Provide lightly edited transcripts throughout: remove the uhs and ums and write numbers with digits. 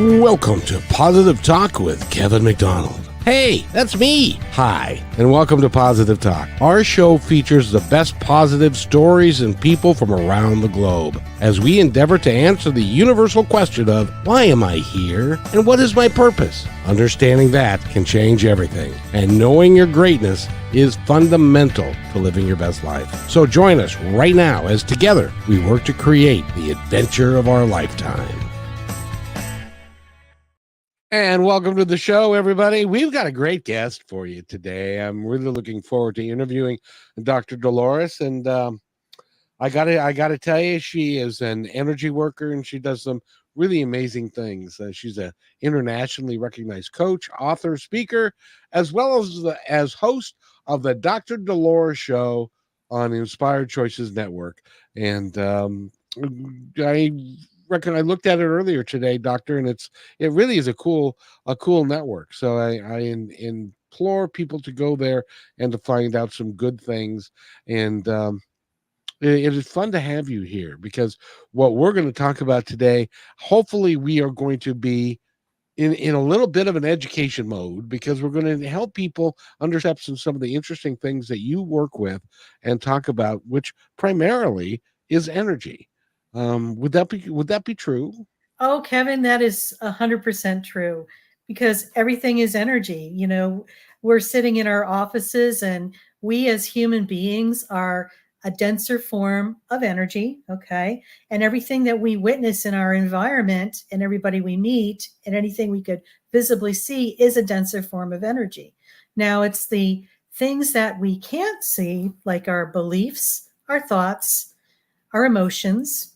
Welcome to Positive Talk with Kevin McDonald. Hey, that's me. Hi, and welcome to Positive Talk. Our show features the best positive stories and people from around the globe as we endeavor to answer the universal question of why am I here and what is my purpose? Understanding that can change everything, and knowing your greatness is fundamental to living your best life. So join us right now as together we work to create the adventure of our lifetime. And welcome to the show, everybody. We've got a great guest for you today. I'm really looking forward to interviewing Dr. Dolores, and I gotta tell you, she is an energy worker, and she does some really amazing things. She's an internationally recognized coach, author, speaker, as well as host of the Dr. Dolores Show on Inspired Choices Network. And I looked at it earlier today, Doctor, and it really is a cool network. So I implore people to go there and to find out some good things. And it is fun to have you here because what we're going to talk about today, hopefully we are going to be in a little bit of an education mode, because we're going to help people understand some of the interesting things that you work with and talk about, which primarily is energy. Would that be true? Oh, Kevin, that is 100% true, because everything is energy. You know, we're sitting in our offices, and we as human beings are a denser form of energy. Okay. And everything that we witness in our environment and everybody we meet and anything we could visibly see is a denser form of energy. Now, it's the things that we can't see, like our beliefs, our thoughts, our emotions,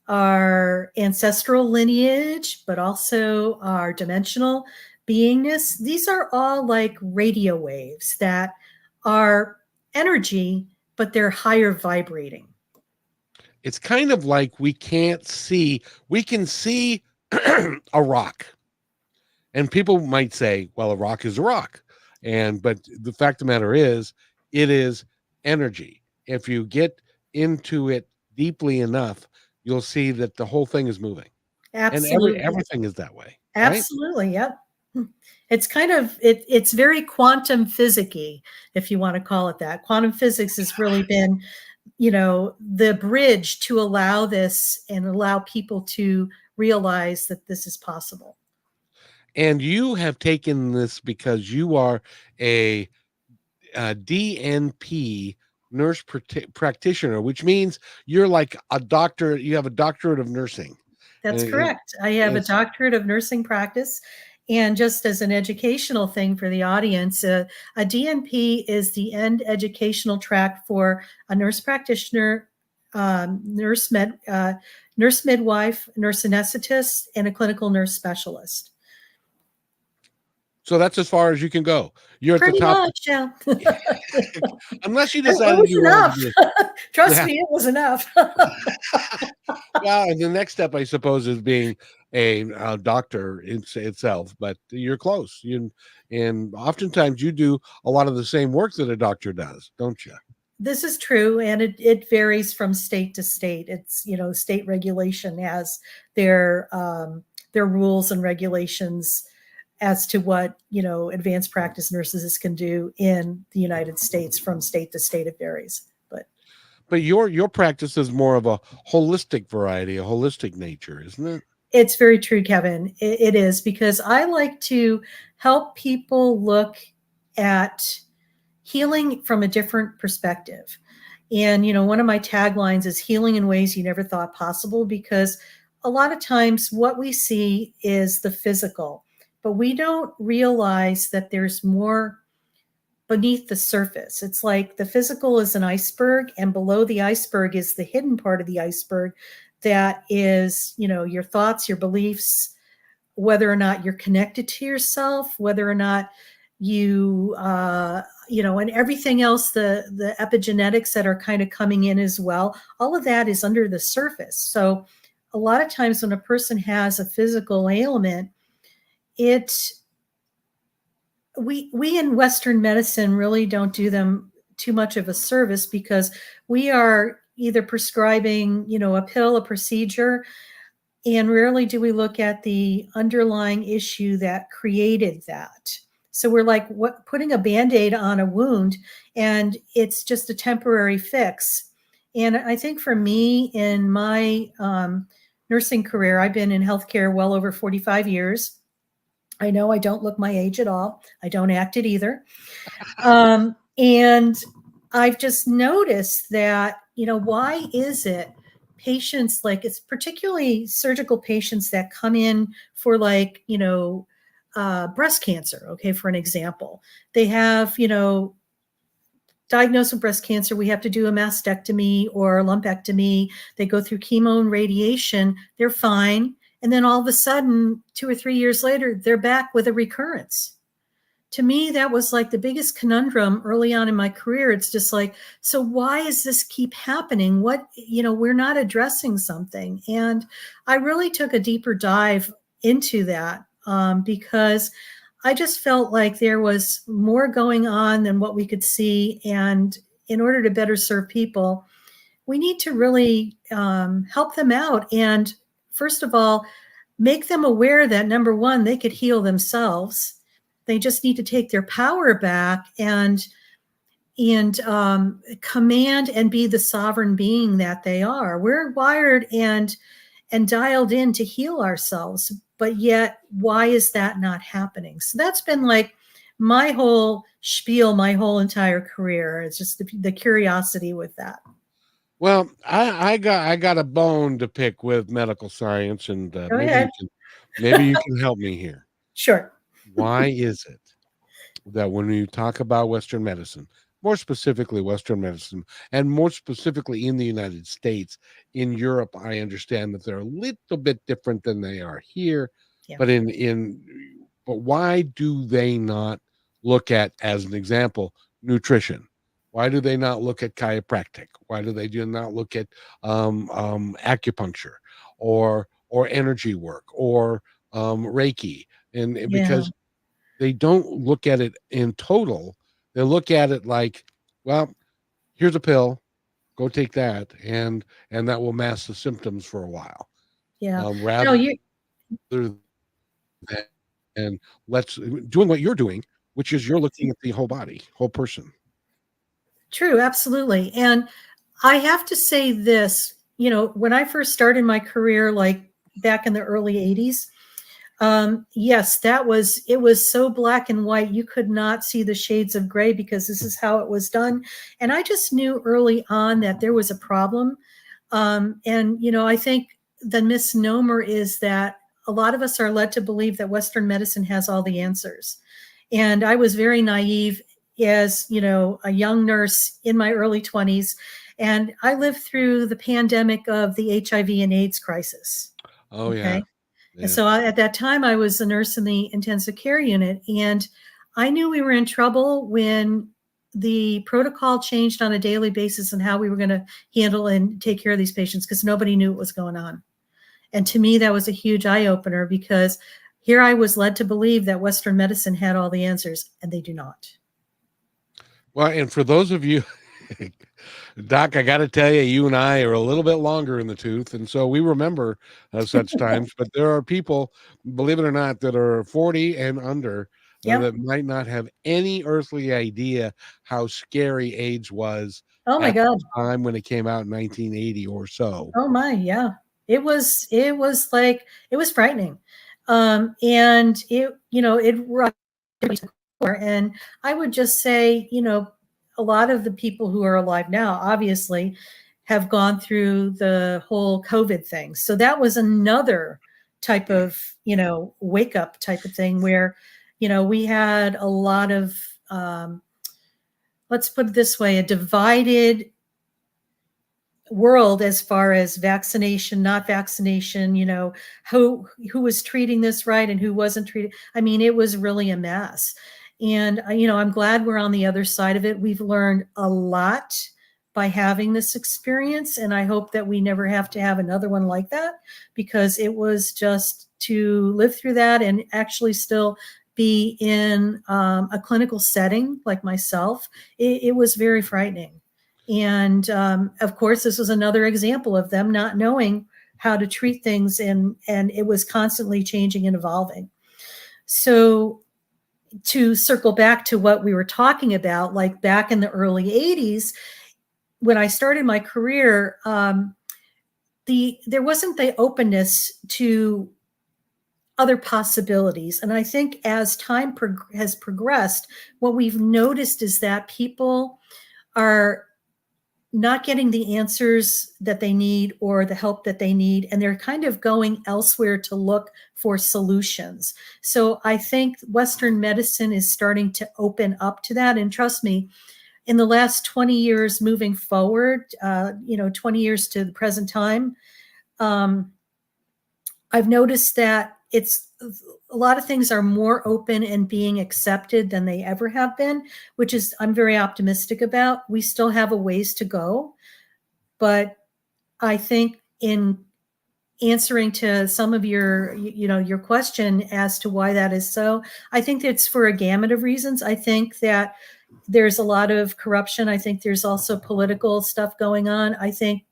our ancestral lineage, but also our dimensional beingness. These are all like radio waves that are energy, but they're higher vibrating. It's kind of like we can see a rock, and people might say, well, a rock is a rock. But the fact of the matter is, it is energy. If you get into it deeply enough, you'll see that the whole thing is moving. Absolutely. And everything is that way. Absolutely. Right? Yep. It's kind of, it's very quantum physics-y, if you want to call it that. Quantum physics has really been, the bridge to allow this and allow people to realize that this is possible. And you have taken this because you are a DNP, nurse practitioner, which means you're like a doctor. You have a doctorate of nursing. That's correct. I have a doctorate of nursing practice. And just as an educational thing for the audience, a DNP is the end educational track for a nurse practitioner, nurse midwife, nurse anesthetist, and a clinical nurse specialist. So that's as far as you can go. You're pretty at the top. Much, yeah. Unless you decided it was you enough. Trust me, it was enough. Well, and the next step, I suppose, is being a doctor itself. But you're close. And oftentimes you do a lot of the same work that a doctor does, don't you? This is true, and it varies from state to state. It's state regulation has their rules and regulations as to what advanced practice nurses can do in the United States. From state to state, it varies. But your practice is more of a holistic variety, a holistic nature, isn't it? It's very true, Kevin. It is, because I like to help people look at healing from a different perspective. And, one of my taglines is healing in ways you never thought possible, because a lot of times what we see is the physical, but we don't realize that there's more beneath the surface. It's like the physical is an iceberg, and below the iceberg is the hidden part of the iceberg that is, your thoughts, your beliefs, whether or not you're connected to yourself, whether or not you, and everything else, the epigenetics that are kind of coming in as well. All of that is under the surface. So a lot of times when a person has a physical ailment, we in Western medicine really don't do them too much of a service, because we are either prescribing, a pill, a procedure, And rarely do we look at the underlying issue that created that. So we're like putting a Band-Aid on a wound, and it's just a temporary fix. And I think for me, in my nursing career, I've been in healthcare well over 45 years. I know I don't look my age at all. I don't act it either. And I've just noticed that, why is it patients, like, it's particularly surgical patients that come in for, like, breast cancer, okay, for an example. They have, diagnosed with breast cancer, we have to do a mastectomy or a lumpectomy. They go through chemo and radiation, they're fine. And then all of a sudden, 2 or 3 years later, they're back with a recurrence. To me, that was like the biggest conundrum early on in my career. It's just like, so why does this keep happening? We're not addressing something. And I really took a deeper dive into that because I just felt like there was more going on than what we could see. And in order to better serve people, we need to really help them out. And first of all, make them aware that, number one, they could heal themselves. They just need to take their power back and command and be the sovereign being that they are. We're wired and dialed in to heal ourselves, but yet why is that not happening? So that's been like my whole spiel, my whole entire career. It's just the curiosity with that. Well, I got a bone to pick with medical science, and Go ahead. maybe you can help me here. Sure. Why is it that when you talk about Western medicine, more specifically Western medicine, and more specifically in the United States, in Europe, I understand that they're a little bit different than they are here, Yeah. but but why do they not look at, as an example, nutrition? Why do they not look at chiropractic? Why do they do not look at acupuncture or energy work or Reiki? And Yeah. because they don't look at it in total. They look at it like, well, here's a pill, go take that, and that will mask the symptoms for a while. Yeah. No, Rather you than let's doing what you're doing, which is you're looking at the whole body, whole person. true, absolutely. And I have to say this, when I first started my career, like back in the early 80s, yes, it was so black and white. You could not see the shades of gray because this is how it was done. And I just knew early on that there was a problem. I think the misnomer is that a lot of us are led to believe that Western medicine has all the answers. And I was very naive as, a young nurse in my early 20s. And I lived through the pandemic of the HIV and AIDS crisis. Oh yeah. Okay. And so at that time, I was a nurse in the intensive care unit. And I knew we were in trouble when the protocol changed on a daily basis and how we were going to handle and take care of these patients because nobody knew what was going on. And to me, that was a huge eye opener because here I was led to believe that Western medicine had all the answers, and they do not. Well, and for those of you, Doc, I got to tell you, you and I are a little bit longer in the tooth, and so we remember such times. But there are people, believe it or not, that are 40 and under Yep. that might not have any earthly idea how scary AIDS was Oh my at the God. time when it came out in 1980 or so. Oh my, yeah. It was frightening. And and I would just say, a lot of the people who are alive now, obviously, have gone through the whole COVID thing. So that was another type of, wake up type of thing where, we had a lot of, let's put it this way, a divided world as far as vaccination, not vaccination, who was treating this right and who wasn't treating. I mean, it was really a mess. And I'm glad we're on the other side of it. We've learned a lot by having this experience, and I hope that we never have to have another one like that, because it was just to live through that and actually still be in a clinical setting like myself. It was very frightening. And of course, this was another example of them not knowing how to treat things, and it was constantly changing and evolving. So to circle back to what we were talking about, like back in the early 80s, when I started my career, there wasn't the openness to other possibilities. And I think as time has progressed, what we've noticed is that people are not getting the answers that they need or the help that they need, and they're kind of going elsewhere to look for solutions. So I think Western medicine is starting to open up to that. And trust me, in the last 20 years moving forward, 20 years to the present time, I've noticed that it's a lot of things are more open and being accepted than they ever have been, which is I'm very optimistic about. We still have a ways to go, but I think in answering to some of your question as to why that is so, I think it's for a gamut of reasons. I think that there's a lot of corruption. I think there's also political stuff going on. I think,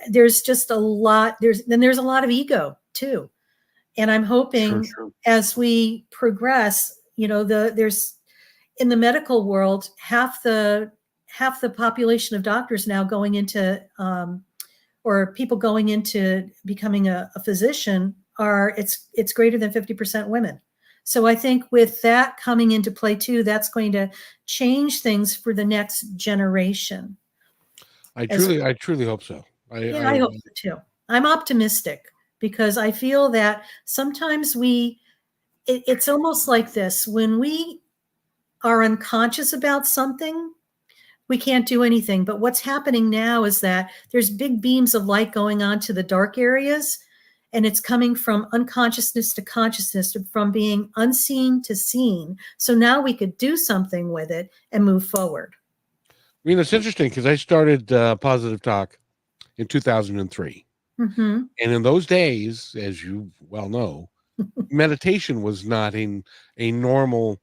there's just a lot. There's a lot of ego too. And I'm hoping Sure. as we progress, there's in the medical world, half the population of doctors now going into or people going into becoming a physician it's greater than 50% women. So I think with that coming into play too, that's going to change things for the next generation. I truly hope so. I hope so too. I'm optimistic because I feel that sometimes it's almost like this. When we are unconscious about something, we can't do anything. But what's happening now is that there's big beams of light going on to the dark areas, and it's coming from unconsciousness to consciousness, from being unseen to seen. So now we could do something with it and move forward. It's interesting because I started Positive Talk in 2003. Mm-hmm. And in those days, as you well know, meditation was not in a normal,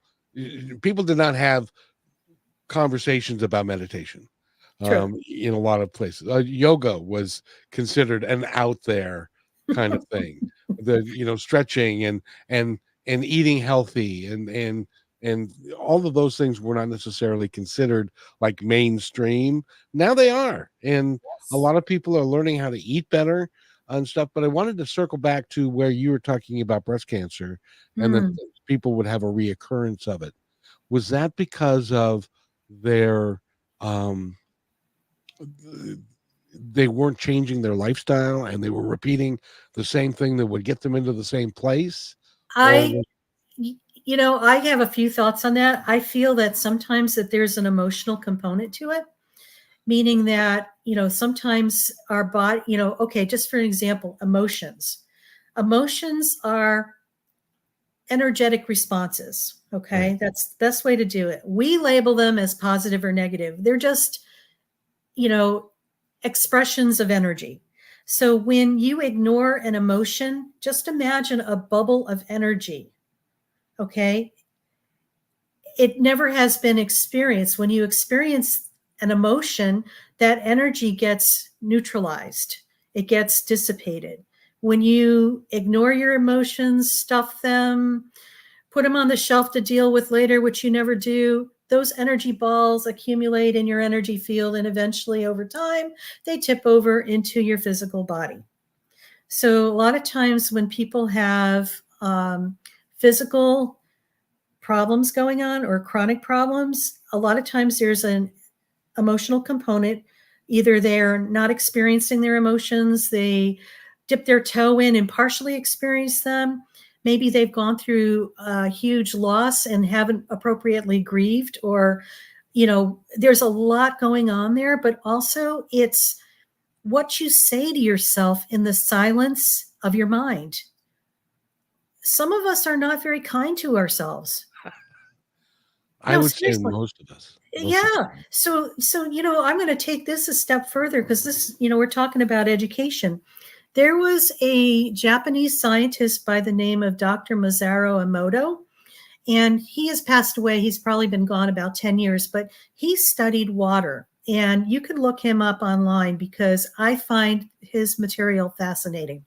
people did not have conversations about meditation. In a lot of places. Yoga was considered an out there kind of thing. Stretching and eating healthy and all of those things were not necessarily considered like mainstream. Now they are, and a lot of people are learning how to eat better and stuff. But I wanted to circle back to where you were talking about breast cancer, and that people would have a reoccurrence of it. Was that because of their they weren't changing their lifestyle and they were repeating the same thing that would get them into the same place? I have a few thoughts on that. I feel that sometimes that there's an emotional component to it, meaning that, sometimes our body, okay, just for an example, emotions are energetic responses. Okay. Right. That's the best way to do it. We label them as positive or negative. They're just, expressions of energy. So when you ignore an emotion, just imagine a bubble of energy. Okay. It never has been experienced. When you experience an emotion, that energy gets neutralized. It gets dissipated. When you ignore your emotions, stuff them, put them on the shelf to deal with later, which you never do, those energy balls accumulate in your energy field, and eventually over time, they tip over into your physical body. So a lot of times when people have physical problems going on or chronic problems, a lot of times there's an emotional component. Either they're not experiencing their emotions, they dip their toe in and partially experience them. Maybe they've gone through a huge loss and haven't appropriately grieved, or, there's a lot going on there, but also it's what you say to yourself in the silence of your mind. Some of us are not very kind to ourselves. I would say most of us. So, I'm going to take this a step further because this, we're talking about education. There was a Japanese scientist by the name of Dr. Masaru Emoto, and he has passed away. He's probably been gone about 10 years, but he studied water And you can look him up online because I find his material fascinating.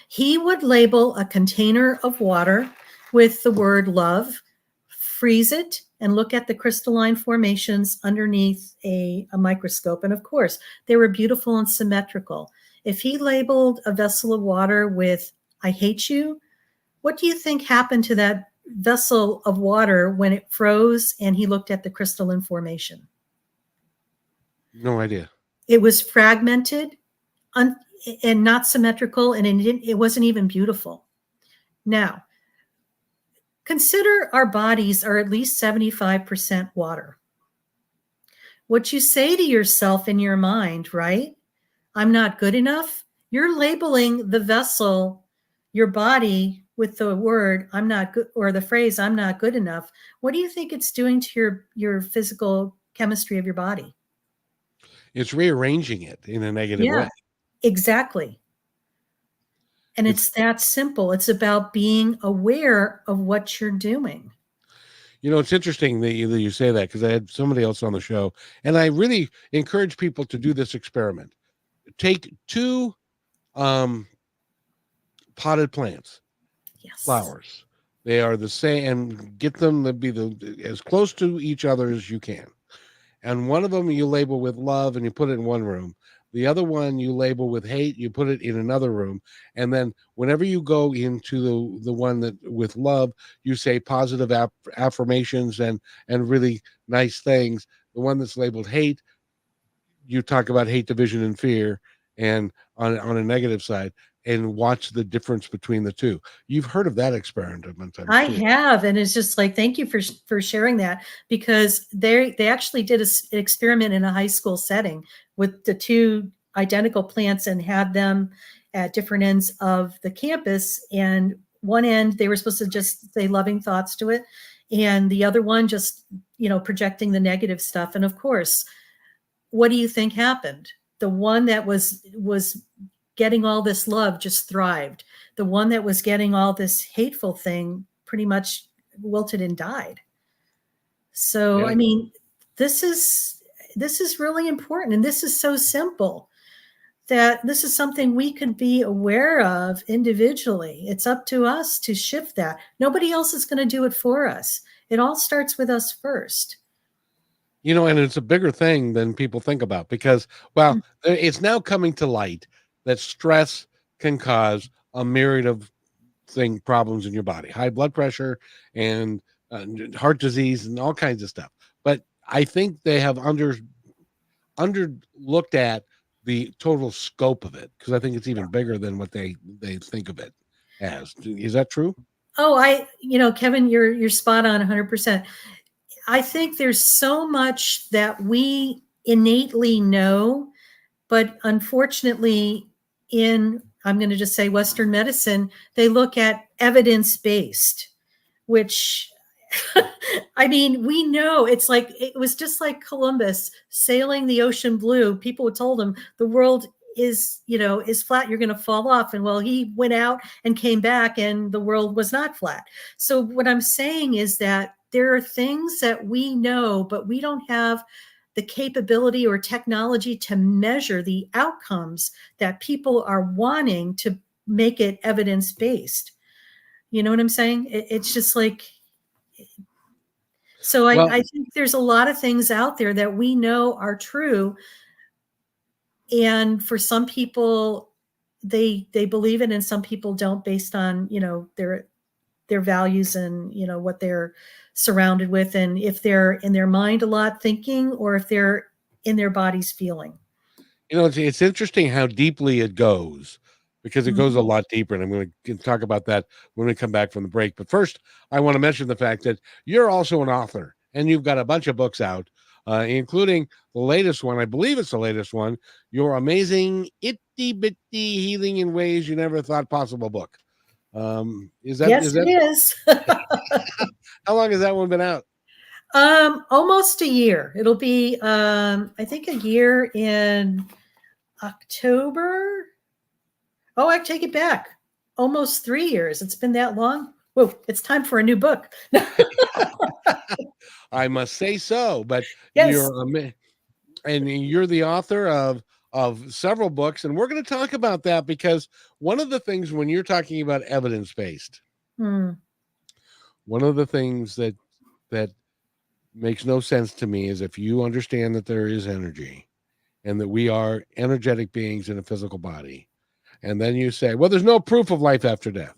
He would label a container of water with the word love, freeze it, and look at the crystalline formations underneath a microscope. And of course, they were beautiful and symmetrical. If he labeled a vessel of water with, I hate you, what do you think happened to that vessel of water when it froze and he looked at the crystalline formation? No idea. It was fragmented and not symmetrical, and it wasn't even beautiful. Now, consider our bodies are at least 75% water. What you say to yourself in your mind, right? I'm not good enough. You're labeling the vessel, your body, with the word I'm not good, or the phrase I'm not good enough. What do you think it's doing to your physical chemistry of your body? It's rearranging it in a negative Yeah, way. exactly. And It's it's that simple. It's about being aware of what you're doing. it's interesting that you say that, because I had somebody else on the show, and I really encourage people to do this experiment. Take two um, potted plants, Yes. flowers. They are the same, and get them to be as close to each other as you can. And one of them you label with love and you put it in one room. The other one you label with hate, you put it in another room. And then whenever you go into the one that with love, you say positive affirmations and really nice things. The one that's labeled hate, you talk about hate, division, and fear, and on a negative side, and watch the difference between the two. You've heard of that experiment, I'm I sure. have, and it's just like, thank you for sharing that, because they actually did an experiment in a high school setting with the two identical plants and had them at different ends of the campus. And one end they were supposed to just say loving thoughts to it, and the other one just projecting the negative stuff. And of course, what do you think happened? The one that was getting all this love just thrived. The one that was getting all this hateful thing pretty much wilted and died. So, Yeah. I mean, this is really important, and this is so simple that this is something we can be aware of individually. It's up to us to shift that. Nobody else is going to do it for us. It all starts with us first. And it's a bigger thing than people think about, because, well, it's now coming to light that stress can cause a myriad of problems in your body, high blood pressure and heart disease and all kinds of stuff. But I think they have under looked at the total scope of it, because I think it's even bigger than what they think of it as. Is that true? Oh, Kevin, you're spot on 100%. I think there's so much that we innately know, but unfortunately, I'm going to just say Western medicine, they look at evidence based, which I mean, we know it was just like Columbus sailing the ocean blue. People told him the world is flat, you're going to fall off. And well, he went out and came back and the world was not flat. So what I'm saying is that there are things that we know, but we don't have the capability or technology to measure the outcomes that people are wanting to make it evidence based. You know what I'm saying? It's just like, so Well, I think there's a lot of things out there that we know are true. And for some people, they believe it, and some people don't, based on, their values and, what they're surrounded with. And if they're in their mind a lot thinking, or if they're in their bodies feeling. it's interesting how deeply it goes, because it goes a Mhm. lot deeper, and I'm going to talk about that when we come back from the break. But first, I want to mention the fact that you're also an author, and you've got a bunch of books out, including the latest one. I believe it's the latest one, your amazing itty bitty healing in ways you never thought possible book. Is that Yes, is it that is. how long has that one been out? Almost a year. It'll be, I think, a year in October. Oh, I take it back. Almost 3 years. It's been that long. Whoa, it's time for a new book. I must say so, but Yes. and you're the author of several books, and we're going to talk about that because one of the things when you're talking about evidence-based, Hmm. one of the things that makes no sense to me is if you understand that there is energy and that we are energetic beings in a physical body, and then you say, well, there's no proof of life after death.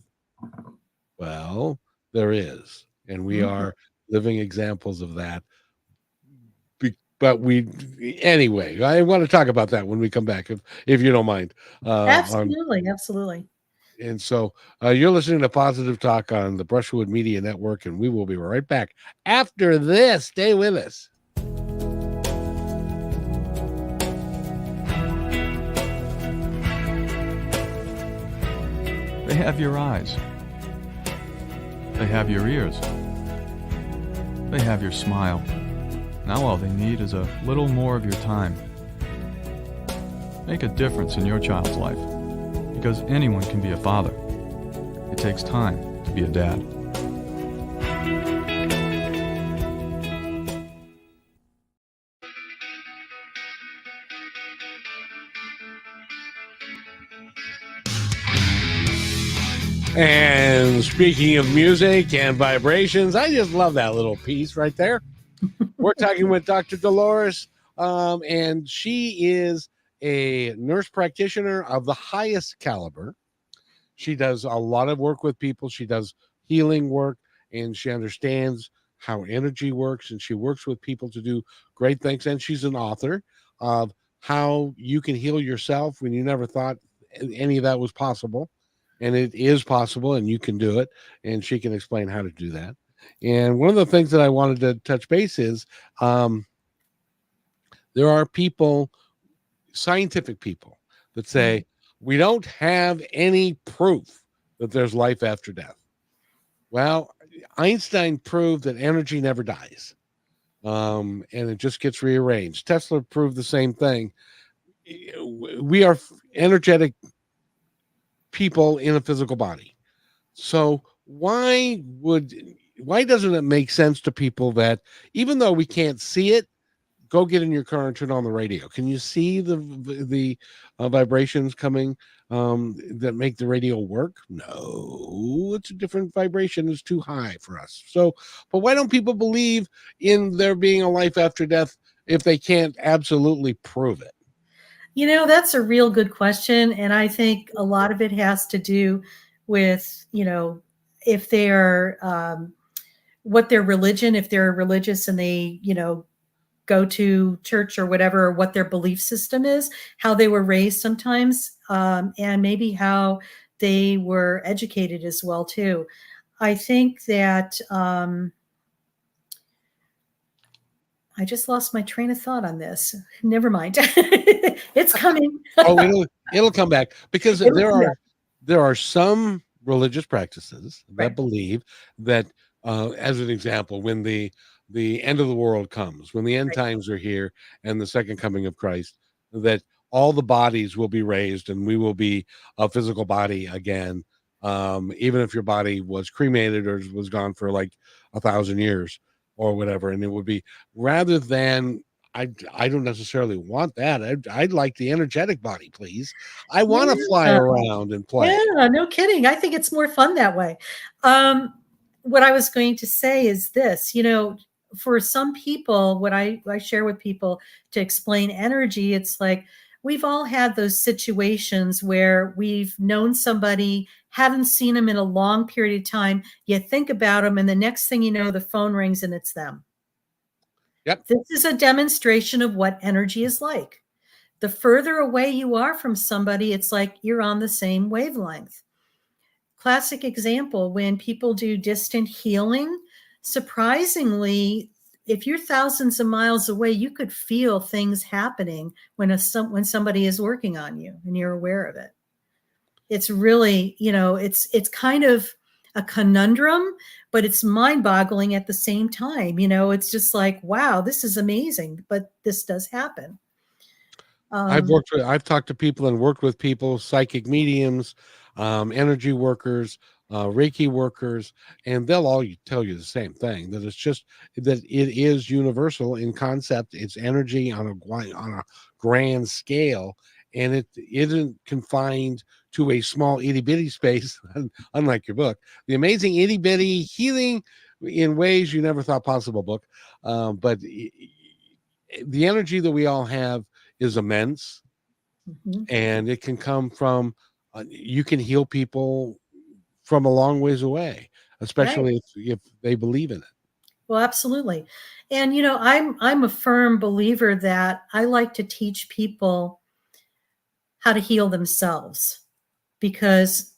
Well, there is, and we Mhm. are living examples of that. But we, anyway, I want to talk about that when we come back, if you don't mind. On Absolutely, absolutely. And so you're listening to Positive Talk on the Brushwood Media Network, and we will be right back after this. Stay with us. They have your eyes. They have your ears. They have your smile. Now all they need is a little more of your time. Make a difference in your child's life, because anyone can be a father. It takes time to be a dad. And speaking of music and vibrations, I just love that little piece right there. We're talking with Dr. Dolores, and she is a nurse practitioner of the highest caliber. She does a lot of work with people. She does healing work, and she understands how energy works, and she works with people to do great things. And she's an author of how you can heal yourself when you never thought any of that was possible. And it is possible, and you can do it. And she can explain how to do that. And one of the things that I wanted to touch base is um, there are people, scientific people, that say we don't have any proof that there's life after death. Well, Einstein proved that energy never dies, and it just gets rearranged. Tesla proved the same thing. We are energetic people in a physical body. So why doesn't it make sense to people that even though we can't see it, go get in your car and turn on the radio? Can you see the vibrations coming that make the radio work? No, it's a different vibration. It's too high for us. So, but why don't people believe in there being a life after death if they can't absolutely prove it? That's a real good question. And I think a lot of it has to do with, if they're, what their religion, if they're religious and they, go to church or whatever, or what their belief system is, how they were raised sometimes, and maybe how they were educated as well, too. I think that I just lost my train of thought on this. Never mind. It's coming. Oh, it'll come back because It'll come back. there are some religious practices that Right. believe that, as an example, when the end of the world comes, when the end Right. times are here, and the second coming of Christ, that all the bodies will be raised, and we will be a physical body again, even if your body was cremated or was gone for like 1,000 years or whatever, and it would be rather than I don't necessarily want that. I'd like the energetic body, please. I want to fly Yeah. around and play. Yeah, no kidding. I think it's more fun that way. Um, what I was going to say is this, for some people, what I share with people to explain energy, it's like we've all had those situations where we've known somebody, haven't seen them in a long period of time, you think about them, and the next thing you know, the phone rings and it's them. Yep. This is a demonstration of what energy is like. The further away you are from somebody, it's like you're on the same wavelength. Classic example, when people do distant healing, surprisingly, if you're thousands of miles away, you could feel things happening when somebody is working on you and you're aware of it. It's really, it's kind of a conundrum, but it's mind-boggling at the same time. It's just like, wow, this is amazing, but this does happen. I've talked to people and worked with people, psychic mediums, energy workers, Reiki workers, and they'll all tell you the same thing, that it's just that it is universal in concept. It's energy on a grand scale, and it isn't confined to a small itty bitty space. Unlike your book, The Amazing Itty Bitty Healing in Ways You Never Thought Possible book. But the energy that we all have is immense, and it can come from, you can heal people from a long ways away, Right. especially if they believe in it. Well, absolutely. And I'm a firm believer that I like to teach people how to heal themselves, because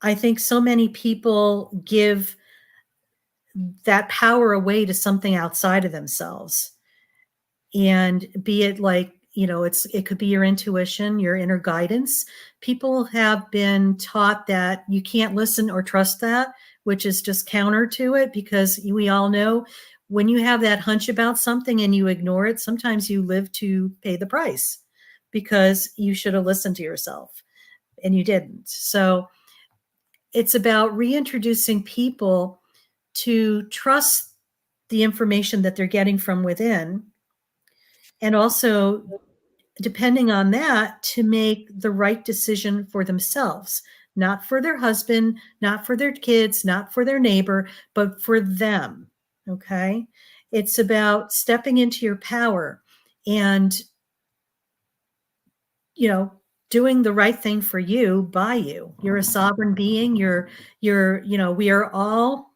I think so many people give that power away to something outside of themselves. And be it like, it could be your intuition, your inner guidance. People have been taught that you can't listen or trust that, which is just counter to it, because we all know when you have that hunch about something and you ignore it, sometimes you live to pay the price, because you should have listened to yourself and you didn't. So it's about reintroducing people to trust the information that they're getting from within, and also, depending on that, to make the right decision for themselves, not for their husband, not for their kids, not for their neighbor, but for them. Okay. It's about stepping into your power and, doing the right thing for you by you. You're a sovereign being. We are all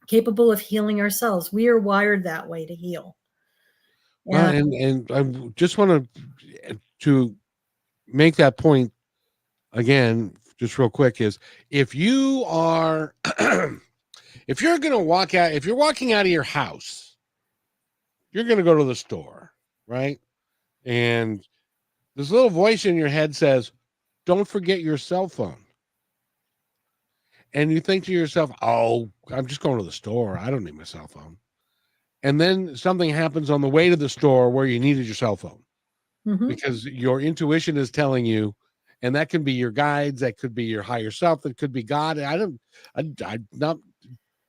capable of healing ourselves. We are wired that way to heal. Well, And and I just want to make that point again, just real quick, is if you are if you're going to walk out, if you're walking out of your house, you're going to go to the store, right? And this little voice in your head says, don't forget your cell phone. And you think to yourself, oh, I'm just going to the store, I don't need my cell phone. And then something happens on the way to the store where you needed your cell phone, because your intuition is telling you, and that can be your guides, that could be your higher self, that could be God. I'm not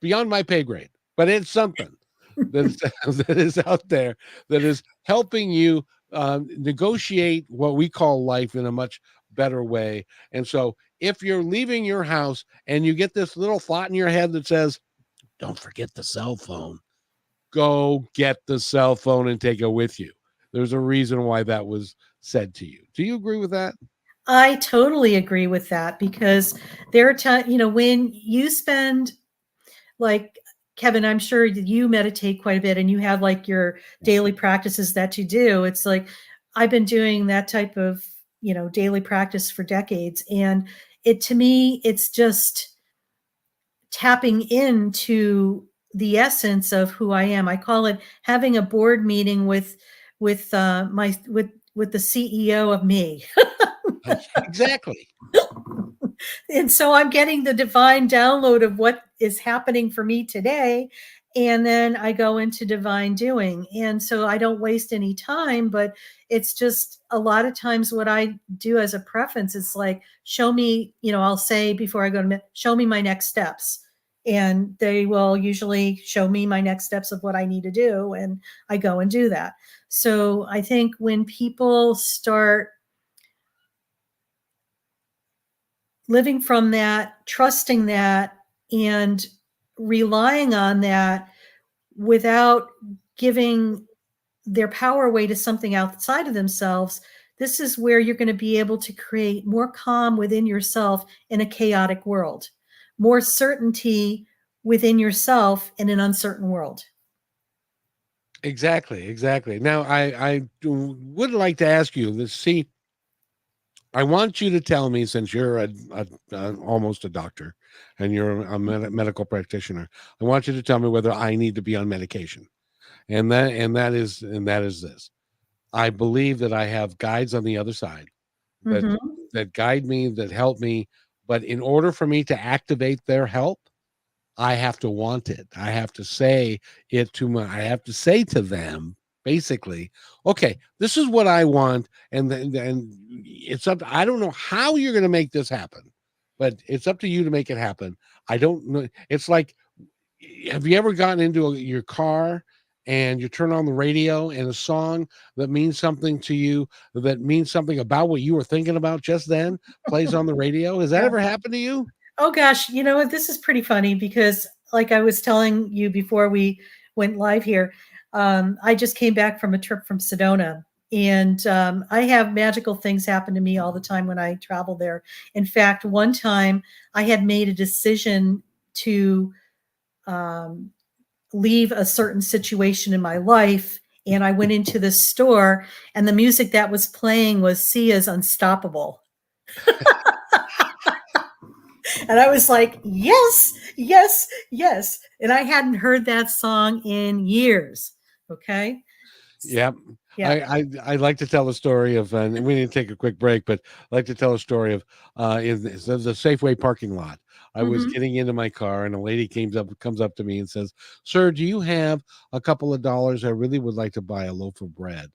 beyond my pay grade, but it's something that is out there that is helping you negotiate what we call life in a much better way. And so if you're leaving your house and you get this little thought in your head that says, don't forget the cell phone, go get the cell phone and take it with you. There's a reason why that was said to you. Do you agree with that? I totally agree with that, because there are times, when you spend, like, Kevin, I'm sure you meditate quite a bit and you have like your daily practices that you do. It's like, I've been doing that type of, daily practice for decades. And to me, it's just tapping into the essence of who I am. I call it having a board meeting with the CEO of me. Exactly. And so I'm getting the divine download of what is happening for me today. And then I go into divine doing. And so I don't waste any time, but it's just a lot of times what I do as a preference is like, show me, I'll say before I go to, show me my next steps. And they will usually show me my next steps of what I need to do. And I go and do that. So I think when people start living from that, trusting that, and relying on that without giving their power away to something outside of themselves, this is where you're going to be able to create more calm within yourself in a chaotic world, more certainty within yourself in an uncertain world. Exactly. Now, I would like to ask you this. See, I want you to tell me, since you're almost a doctor and you're a medical practitioner, I want you to tell me whether I need to be on medication. And that is this. I believe that I have guides on the other side that guide me, that help me. But in order for me to activate their help, I have to want it. I have to say it I have to say to them, basically, okay, this is what I want. And then it's up to, I don't know how you're going to make this happen. but it's up to you to make it happen. I don't know. It's like, have you ever gotten into your car and you turn on the radio and a song that means something to you, that means something about what you were thinking about just then, plays on the radio? Has that Yeah. ever happened to you? Oh gosh, you know what? This is pretty funny because, like I was telling you before we went live here, I just came back from a trip from Sedona, and I have magical things happen to me all the time when I travel there. In fact, one time I had made a decision to leave a certain situation in my life, and I went into the store, and the music that was playing was Sia's Unstoppable. And I was like, yes, yes, yes. And I hadn't heard that song in years. Okay. Yeah. Yeah. I like to tell a story of, and we need to take a quick break, but I like to tell a story of in the Safeway parking lot. I was Mm-hmm. getting into my car and a lady comes up to me and says, "Sir, do you have a couple of dollars? I really would like to buy a loaf of bread."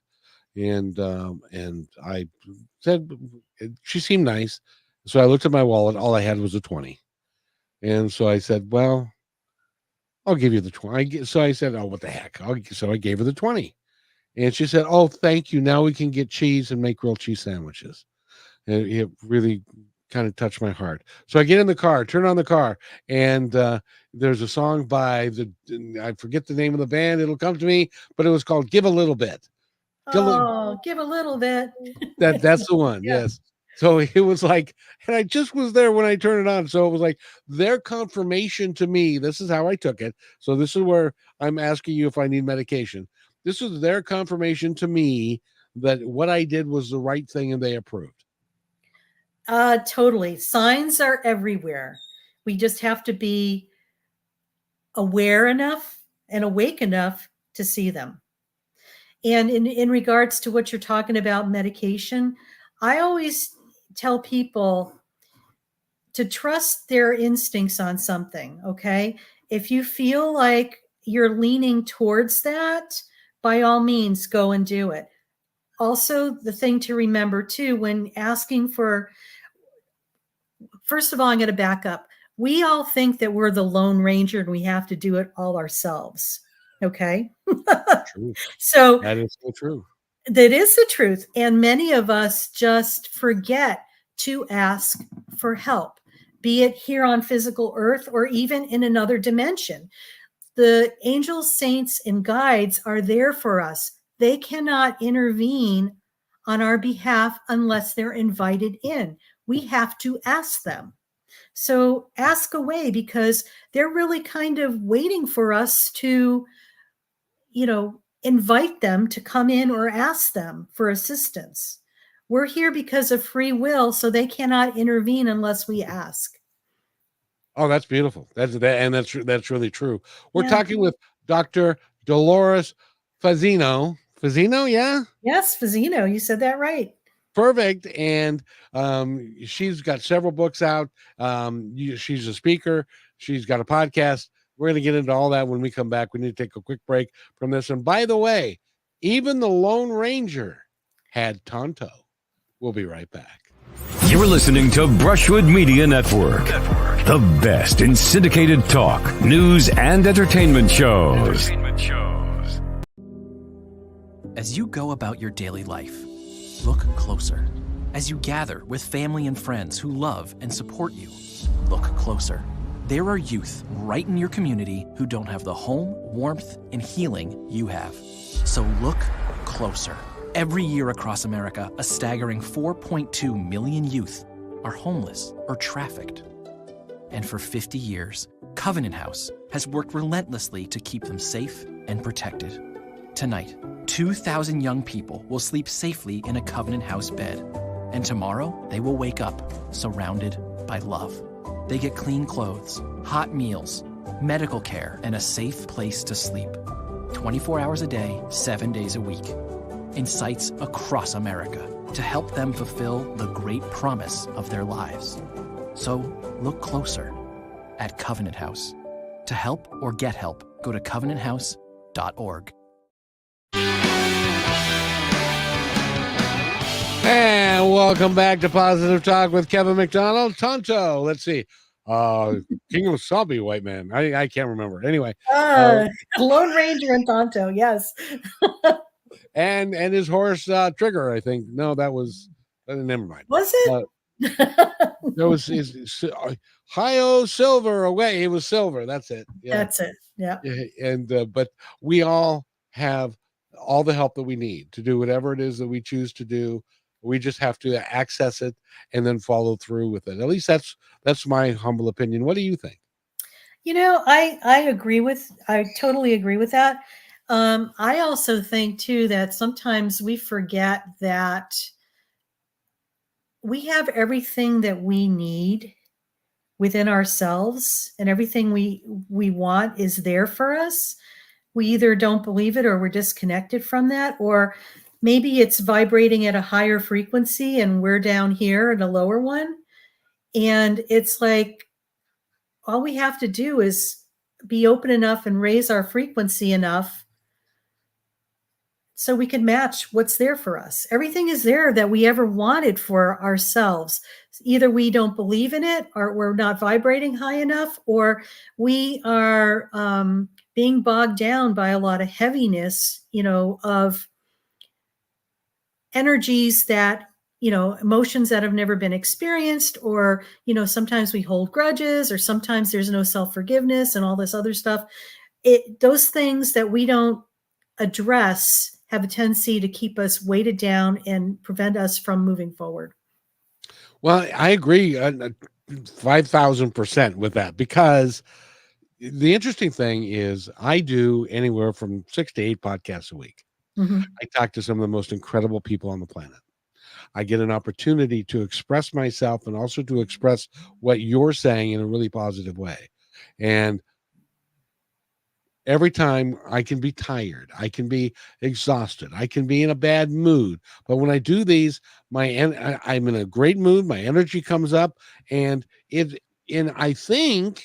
And I said, she seemed nice. So I looked at my wallet. All I had was a 20. And so I said, "Well, I'll give you the 20." So I said, "Oh, what the heck?" So I gave her the 20. And she said, "Oh, thank you. Now we can get cheese and make grilled cheese sandwiches." And it really kind of touched my heart. So I get in the car, turn on the car, and there's a song by I forget the name of the band. It'll come to me, but it was called "Give a Little Bit." Give a little bit. That's the one. Yeah. Yes. So it was like, and I just was there when I turned it on. So it was like their confirmation to me. This is how I took it. So this is where I'm asking you if I need medication. This is their confirmation to me that what I did was the right thing and they approved. Totally. Signs are everywhere. We just have to be aware enough and awake enough to see them. And in regards to what you're talking about, medication, I always tell people to trust their instincts on something. Okay. If you feel like you're leaning towards that, by all means, go and do it. Also, the thing to remember too, when asking for, first of all, I'm going to back up. We all think that we're the Lone Ranger and we have to do it all ourselves. Okay. True. So That is so true. that is the truth. And many of us just forget to ask for help, be it here on physical earth or even in another dimension. The angels, saints, and guides are there for us. They cannot intervene on our behalf unless they're invited in. We have to ask them. So ask away, because they're really kind of waiting for us to, invite them to come in or ask them for assistance. We're here because of free will, so they cannot intervene unless we ask. Oh, that's beautiful. That's really true. We're Yeah. talking with Dr. Dolores Fazzino. Fazzino, yeah? Yes, Fazzino, you said that right. Perfect. And she's got several books out. She's a speaker. She's got a podcast. We're going to get into all that when we come back. We need to take a quick break from this. And by the way, even the Lone Ranger had Tonto. We'll be right back. You're listening to Brushwood Media Network, the best in syndicated talk, news, and entertainment shows. As you go about your daily life, look closer. As you gather with family and friends who love and support you, look closer. There are youth right in your community who don't have the home, warmth, and healing you have. So look closer. Every year across America, a staggering 4.2 million youth are homeless or trafficked. And for 50 years, Covenant House has worked relentlessly to keep them safe and protected. Tonight, 2,000 young people will sleep safely in a Covenant House bed. And tomorrow, they will wake up surrounded by love. They get clean clothes, hot meals, medical care, and a safe place to sleep. 24 hours a day, 7 days a week. In sites across America to help them fulfill the great promise of their lives. So look closer at Covenant House. To help or get help, go to covenanthouse.org. And Welcome back to Positive Talk with Kevin McDonald. Tonto, let's see. King of Wasabi, white man. I can't remember. Anyway, Lone Ranger and Tonto, yes. and his horse Trigger, I think. No, that was never mind. Was it? There was his Hi-O Silver away. It was Silver. That's it. Yeah. That's it. Yeah. And but we all have all the help that we need to do whatever it is that we choose to do. We just have to access it and then follow through with it. At least that's my humble opinion. What do you think? I totally agree with that. I also think too that sometimes we forget that we have everything that we need within ourselves, and everything we want is there for us. We either don't believe it, or we're disconnected from that, or maybe it's vibrating at a higher frequency and we're down here at a lower one. And it's like, all we have to do is be open enough and raise our frequency enough so we can match what's there for us. Everything is there that we ever wanted for ourselves. Either we don't believe in it, or we're not vibrating high enough, or we are being bogged down by a lot of heaviness, of energies that, emotions that have never been experienced, or, sometimes we hold grudges, or sometimes there's no self-forgiveness and all this other stuff. Those things that we don't address have a tendency to keep us weighted down and prevent us from moving forward. Well, I agree 5,000% with that, because the interesting thing is I do anywhere from 6 to 8 podcasts a week. Mm-hmm. I talk to some of the most incredible people on the planet. I get an opportunity to express myself and also to express what you're saying in a really positive way. And every time I can be tired, I can be exhausted, I can be in a bad mood. But when I do these, I'm in a great mood. My energy comes up, and I think,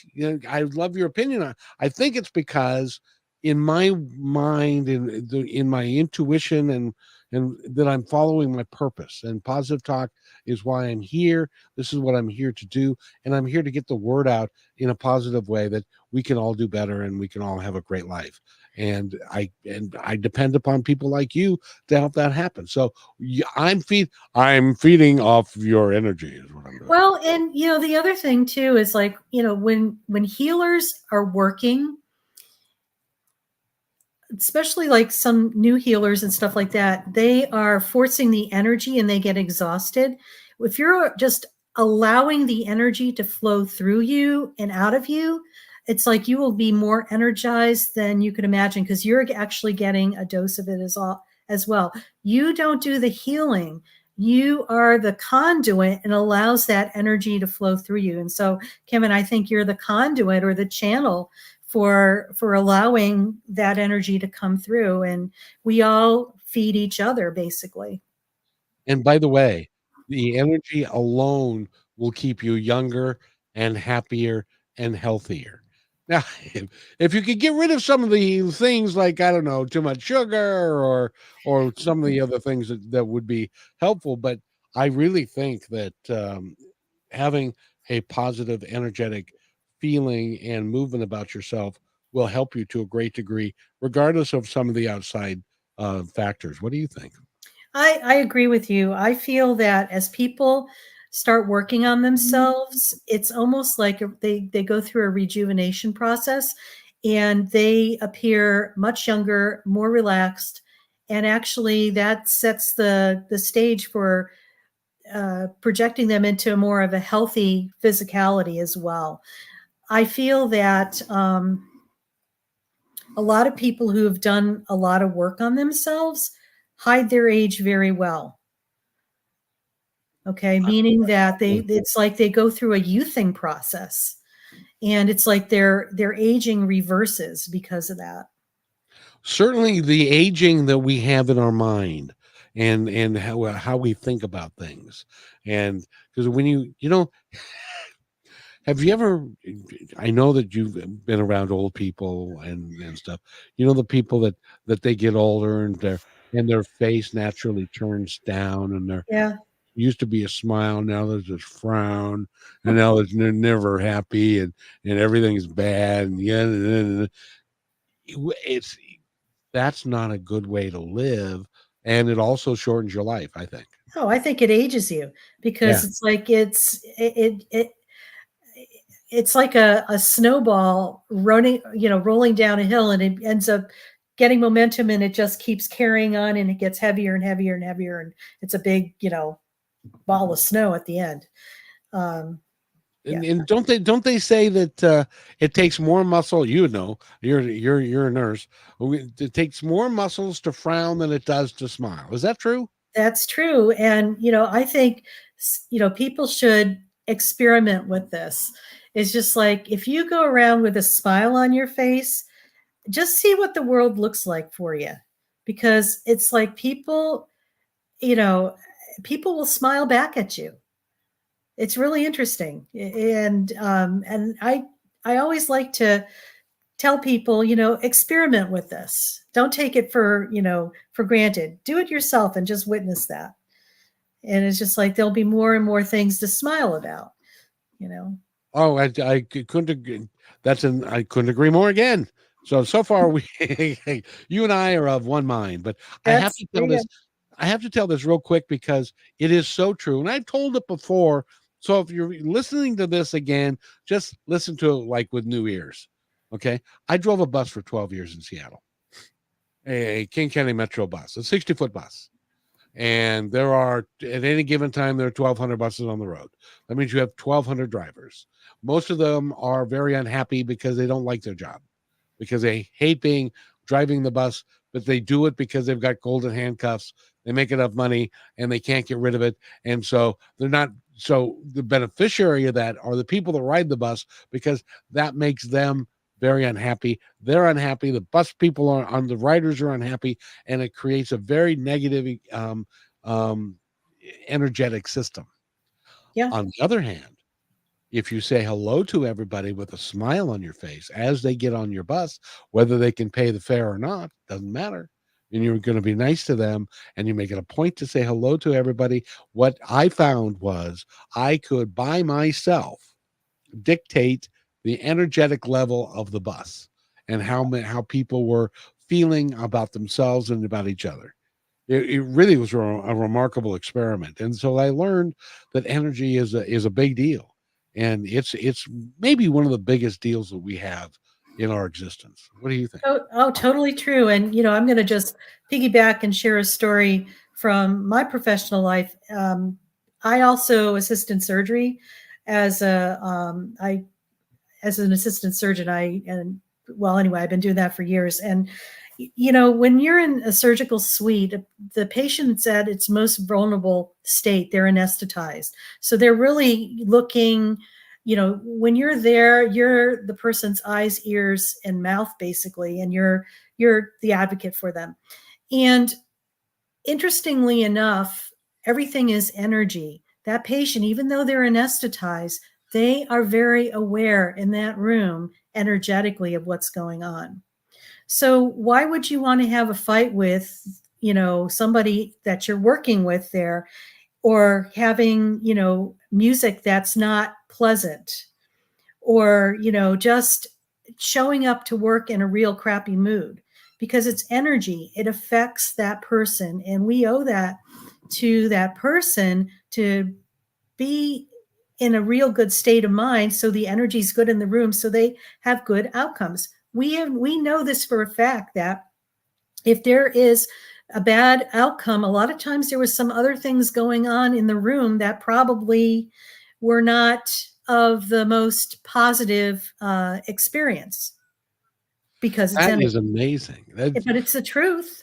I love your opinion. I think it's because in my mind, in my intuition, and that I'm following my purpose. And Positive Talk is why I'm here. This is what I'm here to do, and I'm here to get the word out in a positive way that we can all do better and we can all have a great life. And I depend upon people like you to help that happen. So I'm feeding off your energy is what I'm doing. Well, and the other thing too is, like, when healers are working, especially like some new healers and stuff like that, they are forcing the energy and they get exhausted. If you're just allowing the energy to flow through you and out of you, it's like you will be more energized than you could imagine, because you're actually getting a dose of it as well. You don't do the healing. You are the conduit, and allows that energy to flow through you. And so, Kevin, I think you're the conduit or the channel for allowing that energy to come through, and we all feed each other, basically. And by the way, the energy alone will keep you younger and happier and healthier. Now, if you could get rid of some of the things, like, I don't know, too much sugar or some of the other things that would be helpful, but I really think that having a positive, energetic feeling and movement about yourself will help you to a great degree, regardless of some of the outside factors. What do you think? I agree with you. I feel that as people start working on themselves, it's almost like they go through a rejuvenation process, and they appear much younger, more relaxed, and actually that sets the stage for projecting them into more of a healthy physicality as well. I feel that a lot of people who have done a lot of work on themselves hide their age very well. Okay, meaning that it's like they go through a youthing process, and it's like their aging reverses because of that. Certainly the aging that we have in our mind, and how we think about things. And because when have you ever, I know that you've been around old people and stuff, the people that they get older, and their face naturally turns down, and Yeah. used to be a smile, now there's this frown, and now it's never happy, and everything's bad, and yeah, it's that's not a good way to live, and it also shortens your life, I think. Oh, I think it ages you Yeah. because it's like it's like a snowball running, rolling down a hill, and it ends up getting momentum, and it just keeps carrying on, and it gets heavier and heavier and heavier, and it's a big, ball of snow at the end. Yeah, And don't they say that it takes more muscle? You're a nurse. It takes more muscles to frown than it does to smile. Is that true? that's true. And, I think, people should experiment with this. It's just like if you go around with a smile on your face, just see what the world looks like for you. Because it's like you know, people will smile back at you. It's really interesting. And I always like to tell people, experiment with this. Don't take it for granted. Do it yourself and just witness that. And it's just like there'll be more and more things to smile about, you know. Oh, I couldn't agree. I couldn't agree more again. So far we you and I are of one mind, but I have That's to there tell you this. go. I have to tell this real quick because it is so true, and I've told it before. So if you're listening to this again, just listen to it like with new ears. Okay, I drove a bus for 12 years in Seattle, a King County Metro bus, a 60-foot bus. And there are at any given time there are 1,200 buses on the road. That means you have 1,200 drivers. Most of them are very unhappy because they don't like their job, because they hate driving the bus, but they do it because they've got golden handcuffs. They make enough money and they can't get rid of it, and so they're not. So the beneficiary of that are the people that ride the bus, because that makes them very unhappy. They're unhappy. The bus people are on the riders are unhappy, and it creates a very negative um, energetic system. Yeah. On the other hand, if you say hello to everybody with a smile on your face as they get on your bus, whether they can pay the fare or not, doesn't matter. And you're going to be nice to them, and you make it a point to say hello to everybody. What I found was I could by myself dictate the energetic level of the bus and how people were feeling about themselves and about each other. It really was a remarkable experiment, and so I learned that energy is a big deal, and it's maybe one of the biggest deals that we have in our existence. What do you think? Oh, totally true. And I'm going to just piggyback and share a story from my professional life. I also assist in surgery as as an assistant surgeon. Anyway, I've been doing that for years. And when you're in a surgical suite, the patient's at its most vulnerable state. They're anesthetized, so they're really looking. When you're there, you're the person's eyes, ears, and mouth, basically, and you're the advocate for them. And interestingly enough, everything is energy. That patient, even though they're anesthetized, they are very aware in that room energetically of what's going on. So why would you want to have a fight with, somebody that you're working with there, or having, music that's not pleasant, or, just showing up to work in a real crappy mood? Because it's energy. It affects that person. And we owe that to that person to be in a real good state of mind, so the energy is good in the room, so they have good outcomes. We know this for a fact, that if there is a bad outcome, a lot of times there was some other things going on in the room that probably were not of the most positive experience, because it's That energy. is amazing. But it's the truth.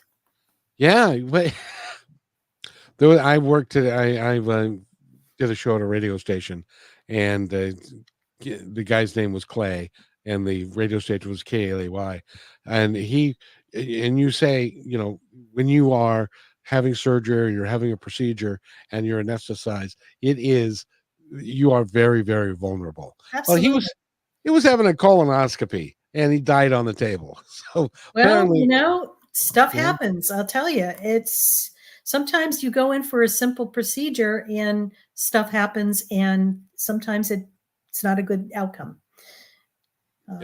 Yeah, but I worked at I did a show at a radio station, and the guy's name was Clay, and the radio station was KLAY, and you say, when you are having surgery or you're having a procedure and you're anesthetized, you are very, very vulnerable. Well, Absolutely. he was having a colonoscopy and he died on the table. So Well, apparently, stuff yeah, happens. I'll tell you, it's Sometimes you go in for a simple procedure and stuff happens, and sometimes it's not a good outcome.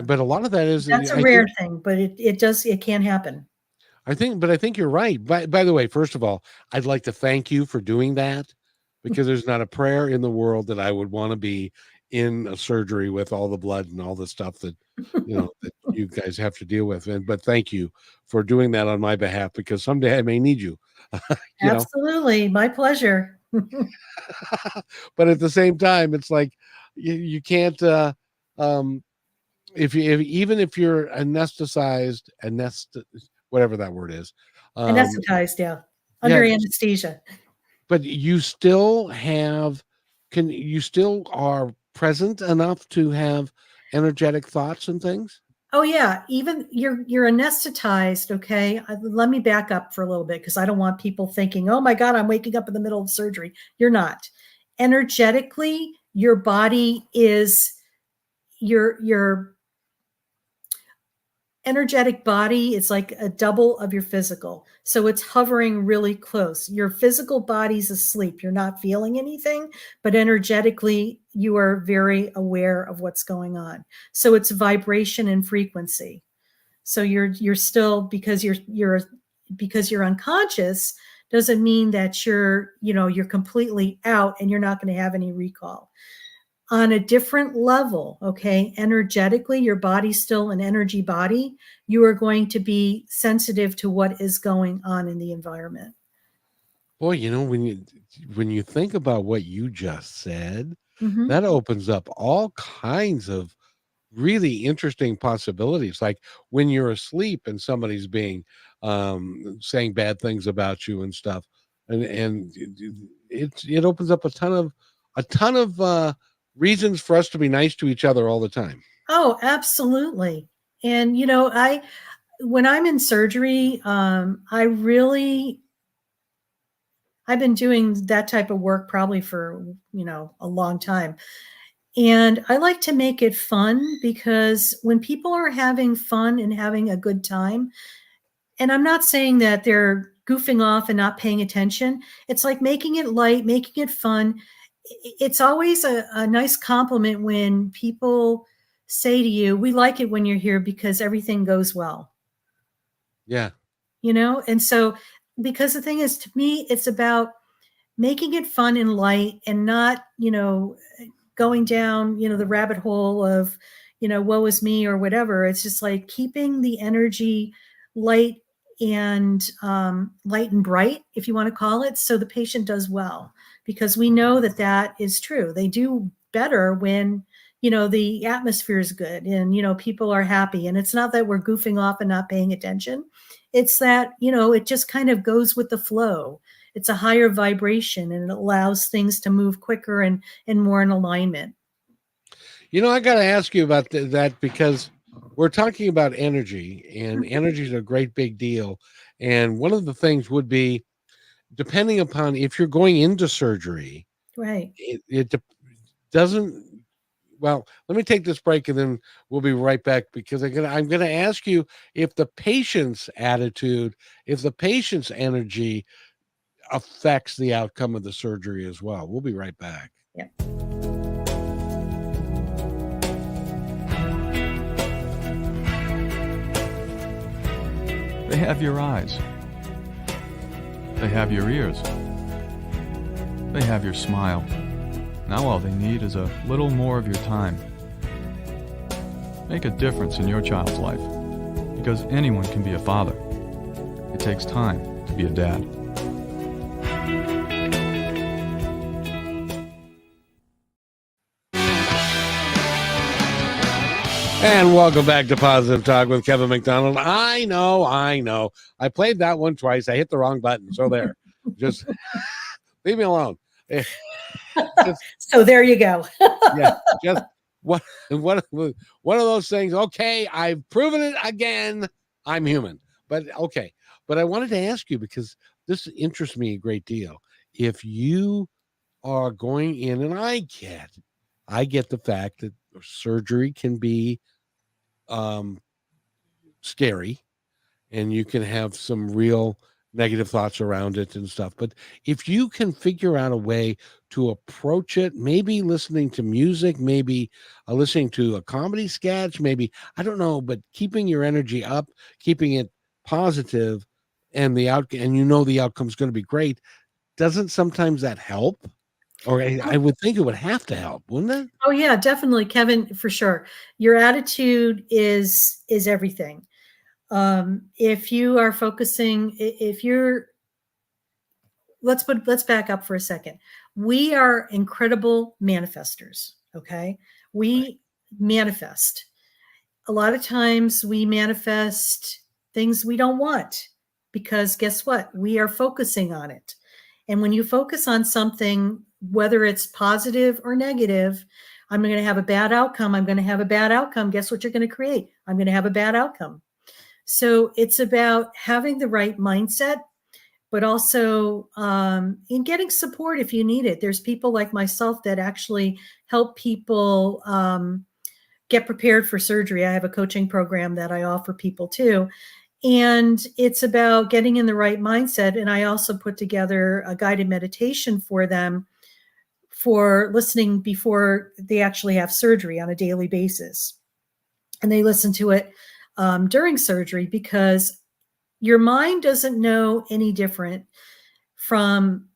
But a lot of that is, That's a I rare think, thing, but it can happen. but I think you're right. By the way, first of all, I'd like to thank you for doing that, because there's not a prayer in the world that I would want to be in a surgery with all the blood and all the stuff that, that you guys have to deal with. But thank you for doing that on my behalf, because someday I may need you, you know. Absolutely. My pleasure. But at the same time, it's like you can't, um, even if you're anesthetized, whatever that word is, um, Anesthetized, yeah. yeah, Under anesthesia. but you still you still are present enough to have energetic thoughts and things. Oh yeah, even you're anesthetized, okay? Let me back up for a little bit because I don't want people thinking, "Oh my God, I'm waking up in the middle of surgery." You're not. Energetically, your body is your energetic body is like a double of your physical. So it's hovering really close. Your physical body's asleep. You're not feeling anything, but energetically you are very aware of what's going on. So it's vibration and frequency. So you're still, because you're unconscious doesn't mean that you're completely out and you're not going to have any recall. On a different level, okay, energetically, your body's still an energy body. You are going to be sensitive to what is going on in the environment. Boy, when you think about what you just said, Mm-hmm. that opens up all kinds of really interesting possibilities. Like when you're asleep and somebody's being saying bad things about you and stuff, and it opens up a ton of reasons for us to be nice to each other all the time. Oh, absolutely. And when I'm in surgery, I've been doing that type of work probably for a long time. And I like to make it fun, because when people are having fun and having a good time, and I'm not saying that they're goofing off and not paying attention, it's like making it light, making it fun. It's always a nice compliment when people say to you, "We like it when you're here because everything goes well." Yeah. And so, because the thing is, to me, it's about making it fun and light, and not, going down, the rabbit hole of, woe is me or whatever. It's just like keeping the energy light light and bright, if you want to call it, so the patient does well, because we know that that is true. They do better when, the atmosphere is good and, people are happy. And it's not that we're goofing off and not paying attention. It's that, it just kind of goes with the flow. It's a higher vibration, and it allows things to move quicker and more in alignment. I got to ask you about that, because we're talking about energy, and energy is a great big deal. And one of the things would be, depending upon if you're going into surgery, Right. it doesn't. Well, let me take this break and then we'll be right back, because I'm gonna ask you if the patient's attitude, if the patient's energy affects the outcome of the surgery as well. We'll be right back. Yeah. They have your eyes. They have your ears. They have your smile. Now all they need is a little more of your time. Make a difference in your child's life, because anyone can be a father. It takes time to be a dad. And welcome back to Positive Talk with Kevin McDonald. I know. I played that one twice. I hit the wrong button. So there. Just leave me alone. So there you go. Yeah. Just one of those things. Okay, I've proven it again. I'm human. But okay. But I wanted to ask you, because this interests me a great deal. If you are going in, and I get the fact that surgery can be scary, and you can have some real negative thoughts around it and stuff. But if you can figure out a way to approach it, maybe listening to music, maybe listening to a comedy sketch, maybe, I don't know, but keeping your energy up, keeping it positive, and the outcome's going to be great. Doesn't sometimes that help? Or I would think it would have to help, wouldn't it? Oh yeah, definitely, Kevin, for sure. Your attitude is everything. If you are focusing, if you're, let's back up for a second. We are incredible manifestors. Okay, we manifest. A lot of times we manifest things we don't want because guess what? We are focusing on it. And when you focus on something, whether it's positive or negative, I'm going to have a bad outcome. I'm going to have a bad outcome. Guess what you're going to create? I'm going to have a bad outcome. So it's about having the right mindset, but also in getting support if you need it. There's people like myself that actually help people get prepared for surgery. I have a coaching program that I offer people too. And it's about getting in the right mindset. And I also put together a guided meditation for them for listening before they actually have surgery on a daily basis. And they listen to it during surgery because your mind doesn't know any different from,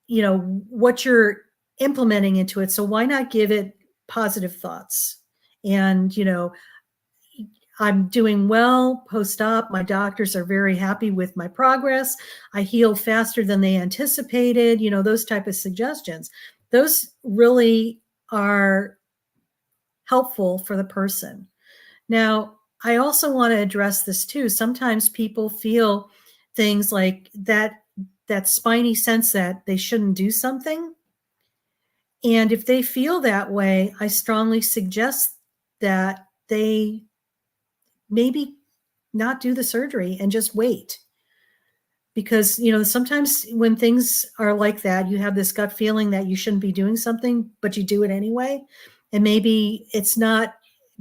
what you're implementing into it. So why not give it positive thoughts? And, I'm doing well post-op. My doctors are very happy with my progress. I healed faster than they anticipated, those type of suggestions. Those really are helpful for the person. Now, I also want to address this too. Sometimes people feel things like that spiny sense that they shouldn't do something. And if they feel that way, I strongly suggest that they maybe not do the surgery and just wait. Because, sometimes when things are like that, you have this gut feeling that you shouldn't be doing something, but you do it anyway. And maybe it's not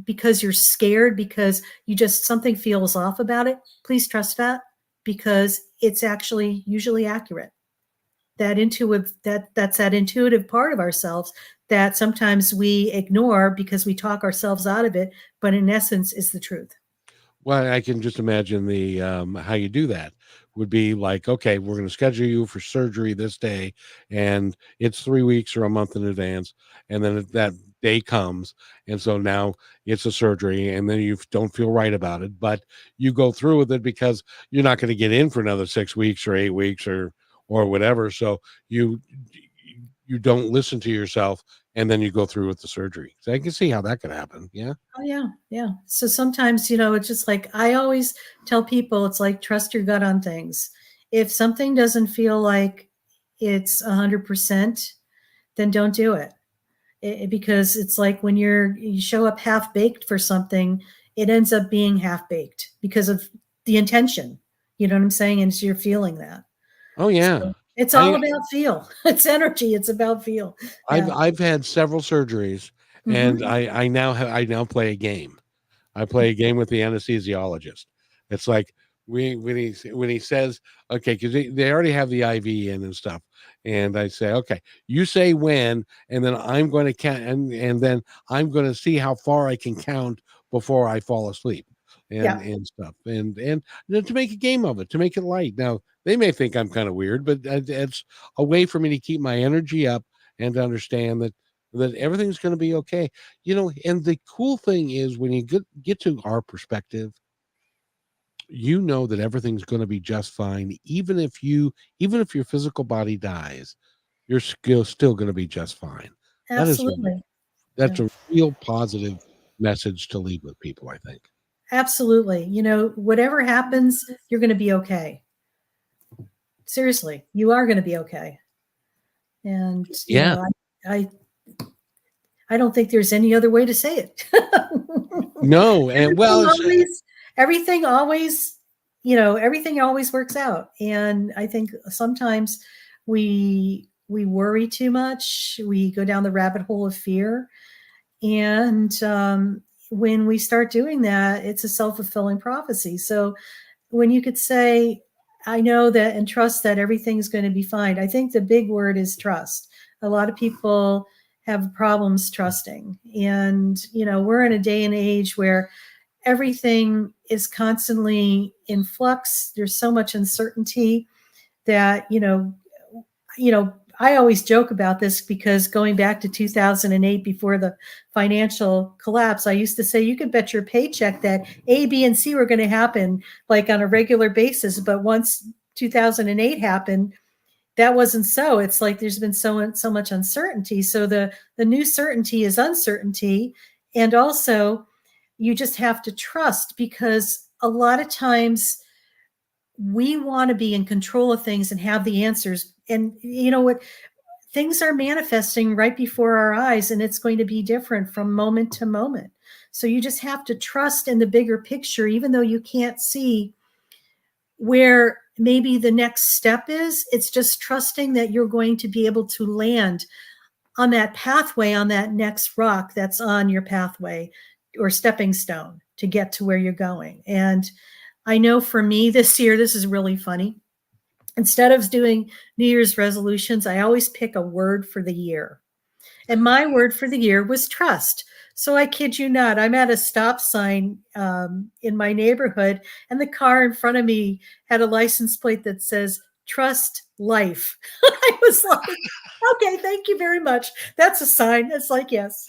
because you're scared, because something feels off about it. Please trust that, because it's actually usually accurate. That's that intuitive part of ourselves that sometimes we ignore because we talk ourselves out of it, but in essence is the truth. Well, I can just imagine the how you do that would be like, okay, we're going to schedule you for surgery this day, and it's 3 weeks or a month in advance, and then that day comes, and so now it's a surgery, and then you don't feel right about it, but you go through with it because you're not going to get in for another 6 weeks or 8 weeks or whatever. So you don't listen to yourself, and then you go through with the surgery. So I can see how that could happen. Yeah. Oh yeah, yeah. So sometimes, it's just like I always tell people, it's like trust your gut on things. If something doesn't feel like it's 100%, then don't do it. Because it's like when you show up half baked for something, it ends up being half baked because of the intention. You know what I'm saying? And so you're feeling that. Oh yeah. So it's all about feel. It's energy. It's about feel. Yeah. I've had several surgeries, and Mm-hmm. I now play a game. I play a game with the anesthesiologist. It's like when he says, okay, because they already have the IV in and stuff, and I say, okay, you say when, and then I'm going to count, and then I'm going to see how far I can count before I fall asleep, Yeah. and stuff, and to make a game of it, to make it light. Now they may think I'm kind of weird, but it's a way for me to keep my energy up and to understand that everything's going to be okay. And the cool thing is when you get to our perspective, that everything's going to be just fine. Even if your physical body dies, you're still going to be just fine. That is Absolutely. Yeah. that's a real positive message to leave with people, I think. Absolutely. Whatever happens, you're going to be okay. Seriously, you are going to be okay. And, Yeah. I don't think there's any other way to say it. No, and well, everything always works out. And I think sometimes we worry too much. We go down the rabbit hole of fear. And when we start doing that, it's a self-fulfilling prophecy. So when you could say, I know that and trust that everything's going to be fine. I think the big word is trust. A lot of people have problems trusting. And, we're in a day and age where everything is constantly in flux. There's so much uncertainty that, I always joke about this because going back to 2008, before the financial collapse, I used to say you could bet your paycheck that A, B, and C were going to happen like on a regular basis. But once 2008 happened, that wasn't so. It's like there's been so much uncertainty. So the new certainty is uncertainty. And also, you just have to trust, because a lot of times we want to be in control of things and have the answers. And you know what? Things are manifesting right before our eyes, and it's going to be different from moment to moment. So you just have to trust in the bigger picture, even though you can't see where maybe the next step is. It's just trusting that you're going to be able to land on that pathway, on that next rock that's on your pathway or stepping stone to get to where you're going. And I know for me this year, this is really funny. Instead of doing New Year's resolutions, I always pick a word for the year. And my word for the year was trust. So I kid you not, I'm at a stop sign in my neighborhood, and the car in front of me had a license plate that says trust life. I was like, okay, thank you very much. That's a sign. It's like, yes.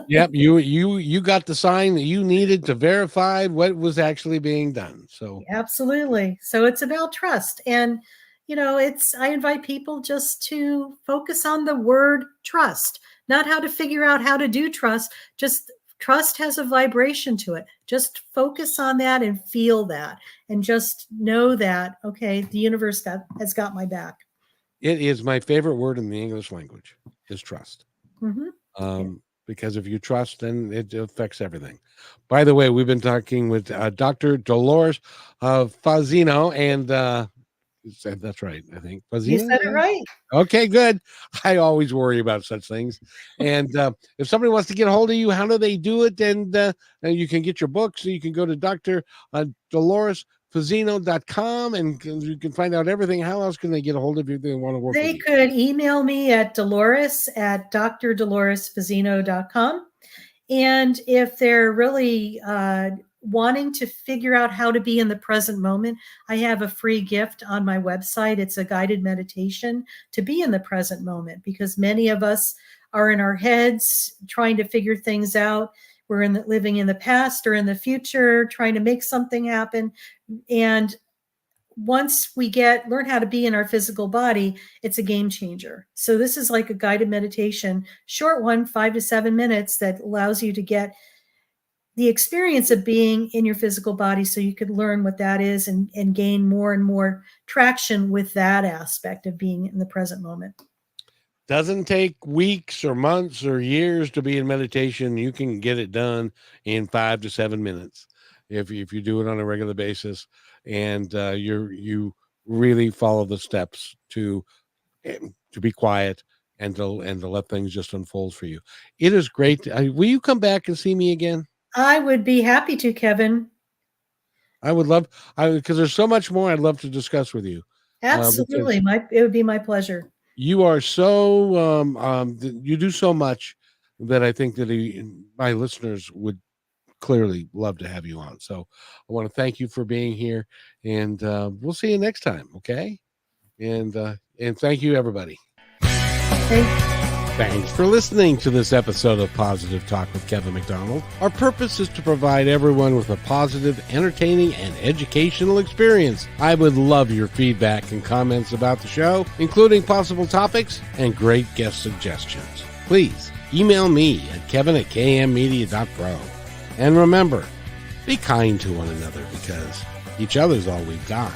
Yep. You got the sign that you needed to verify what was actually being done. So Absolutely. So it's about trust. And, I invite people just to focus on the word trust, not how to figure out how to do trust. Just trust has a vibration to it. Just focus on that and feel that, and just know that, okay, the universe has got my back. it is my favorite word in the English language is trust. Mm-hmm. Because if you trust, then it affects everything. By the way, we've been talking with Dr. Dolores Fazzino, and you said that's right, I think. Fazzino, You said it right. Okay, good. I always worry about such things. And if somebody wants to get a hold of you, how do they do it? And you can get your books. So you can go to Dr. DoloresFazzino.com, and you can find out everything. How else can they get a hold of you if they want to work with They you? could email me at Dolores@drdoloresfazzino.com. And if they're really wanting to figure out how to be in the present moment, I have a free gift on my website. It's a guided meditation to be in the present moment, because many of us are in our heads trying to figure things out. We're living in the past or in the future, trying to make something happen. And once we learn how to be in our physical body, it's a game changer. So this is like a guided meditation, short one, 5 to 7 minutes, that allows you to get the experience of being in your physical body, so you could learn what that is and gain more and more traction with that aspect of being in the present moment. Doesn't take weeks or months or years to be in meditation. You can get it done in 5 to 7 minutes if you do it on a regular basis, and you really follow the steps to be quiet and to let things just unfold for you. It is great. Will you come back and see me again? I would be happy to, Kevin. I would love, because there's so much more I'd love to discuss with you. Absolutely. It would be my pleasure. You are so, you do so much that I think that my listeners would clearly love to have you on. So I want to thank you for being here, and we'll see you next time. Okay. And thank you, everybody. Thanks for listening to this episode of Positive Talk with Kevin McDonald. Our purpose is to provide everyone with a positive, entertaining, and educational experience. I would love your feedback and comments about the show, including possible topics and great guest suggestions. Please email me at kevin@kmmedia.pro. And remember, be kind to one another, because each other's all we've got.